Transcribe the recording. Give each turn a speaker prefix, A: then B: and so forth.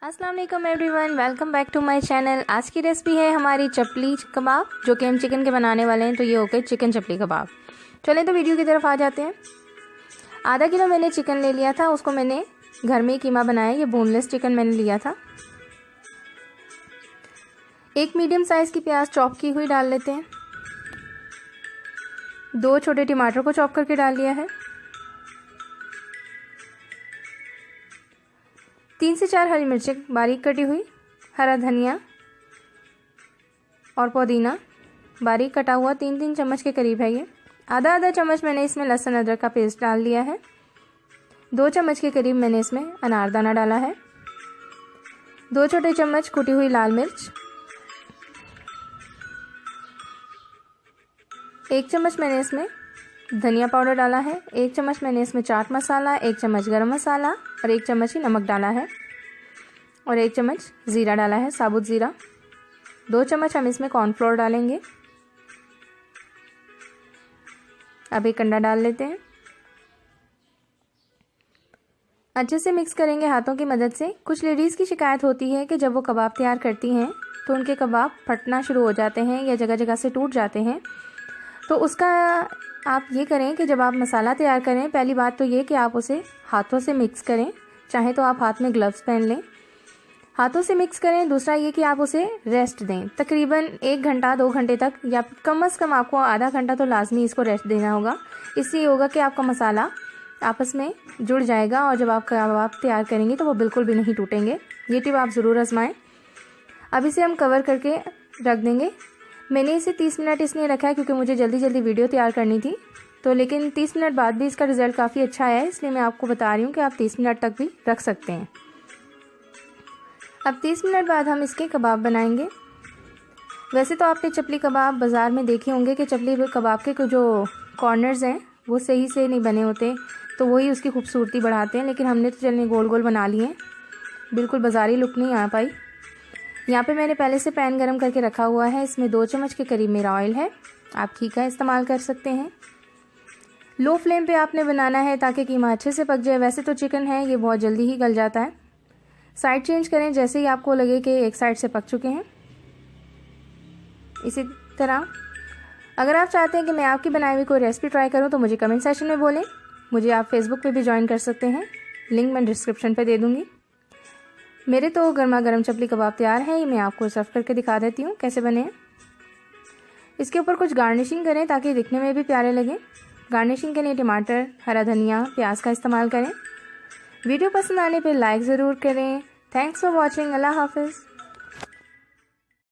A: अस्सलाम वालेकुम everyone, welcome back to my channel. आज की रेसिपी है हमारी चपली कबाब, जो कि हम चिकन के बनाने वाले हैं। तो ये हो गए चिकन चपली कबाब। चलें तो वीडियो की तरफ आ जाते हैं। आधा किलो मैंने चिकन ले लिया था, उसको मैंने घर में ही कीमा बनाया। ये बोनलेस चिकन मैंने लिया था। एक मीडियम साइज़ की प्याज चॉप की हुई डाल लेते हैं। 2 छोटे टमाटर को चॉप करके डाल लिया है। 3 से 4 हरी मिर्चें बारीक कटी हुई, हरा धनिया और पुदीना बारीक कटा हुआ 3-3 चम्मच के करीब है। ये आधा चम्मच मैंने इसमें लहसुन अदरक का पेस्ट डाल दिया है। 2 चम्मच के करीब मैंने इसमें अनारदाना डाला है। 2 छोटे चम्मच कुटी हुई लाल मिर्च, 1 चम्मच मैंने इसमें धनिया पाउडर डाला है। 1 चम्मच मैंने इसमें चाट मसाला, 1 चम्मच गरम मसाला और 1 चम्मच ही नमक डाला है और 1 चम्मच ज़ीरा डाला है, साबुत ज़ीरा। 2 चम्मच हम इसमें कॉर्नफ्लोर डालेंगे। अब एक अंडा डाल लेते हैं। अच्छे से मिक्स करेंगे हाथों की मदद से। कुछ लेडीज़ की शिकायत होती है कि जब वो कबाब तैयार करती हैं तो उनके कबाब फटना शुरू हो जाते हैं या जगह जगह से टूट जाते हैं। तो उसका आप ये करें कि जब आप मसाला तैयार करें, पहली बात तो ये कि आप उसे हाथों से मिक्स करें। चाहे तो आप हाथ में ग्लव्स पहन लें, हाथों से मिक्स करें। दूसरा ये कि आप उसे रेस्ट दें, तकरीबन 1 घंटा 2 घंटे तक, या कम से कम आपको आधा घंटा तो लाजमी इसको रेस्ट देना होगा। इससे ये होगा कि आपका मसाला आपस में जुड़ जाएगा और जब आप कबाब तैयार करेंगे तो वो बिल्कुल भी नहीं टूटेंगे। ये टिप आप ज़रूर आजमाएं। अब इसे हम कवर करके रख देंगे। मैंने इसे 30 मिनट इसलिए रखा है क्योंकि मुझे जल्दी वीडियो तैयार करनी थी। तो लेकिन 30 मिनट बाद भी इसका रिज़ल्ट काफ़ी अच्छा आया है, इसलिए मैं आपको बता रही हूँ कि आप 30 मिनट तक भी रख सकते हैं। अब 30 मिनट बाद हम इसके कबाब बनाएंगे। वैसे तो आपने चपली कबाब बाज़ार में देखे होंगे कि चपली कबाब के जो कॉर्नर्स हैं वो सही से नहीं बने होते, तो वही उसकी खूबसूरती बढ़ाते हैं। लेकिन हमने तो चलने गोल गोल बना लिए हैं, बिल्कुल बाज़ारी लुक नहीं आ पाई। यहाँ पे मैंने पहले से पैन गरम करके रखा हुआ है। इसमें 2 चम्मच के करीब मेरा ऑयल है, आप घी का इस्तेमाल कर सकते हैं। लो फ्लेम पे आपने बनाना है ताकि कीमा अच्छे से पक जाए। वैसे तो चिकन है ये बहुत जल्दी ही गल जाता है। साइड चेंज करें जैसे ही आपको लगे कि एक साइड से पक चुके हैं। इसी तरह अगर आप चाहते हैं कि मैं आपकी बनाई हुई कोई रेसिपी ट्राई करूं तो मुझे कमेंट सेक्शन में बोलें। मुझे आप फेसबुक पे भी ज्वाइन कर सकते हैं, लिंक मैं डिस्क्रिप्शन पे दे दूँगी। मेरे तो गर्मा गर्म चपली कबाब तैयार है। ये मैं आपको सर्व करके दिखा देती हूँ कैसे बने हैं। इसके ऊपर कुछ गार्निशिंग करें ताकि दिखने में भी प्यारे लगें। गार्निशिंग के लिए टमाटर, हरा धनिया, प्याज का इस्तेमाल करें। वीडियो पसंद आने पर लाइक ज़रूर करें। Thanks for watching. अल्लाह हाफिज़।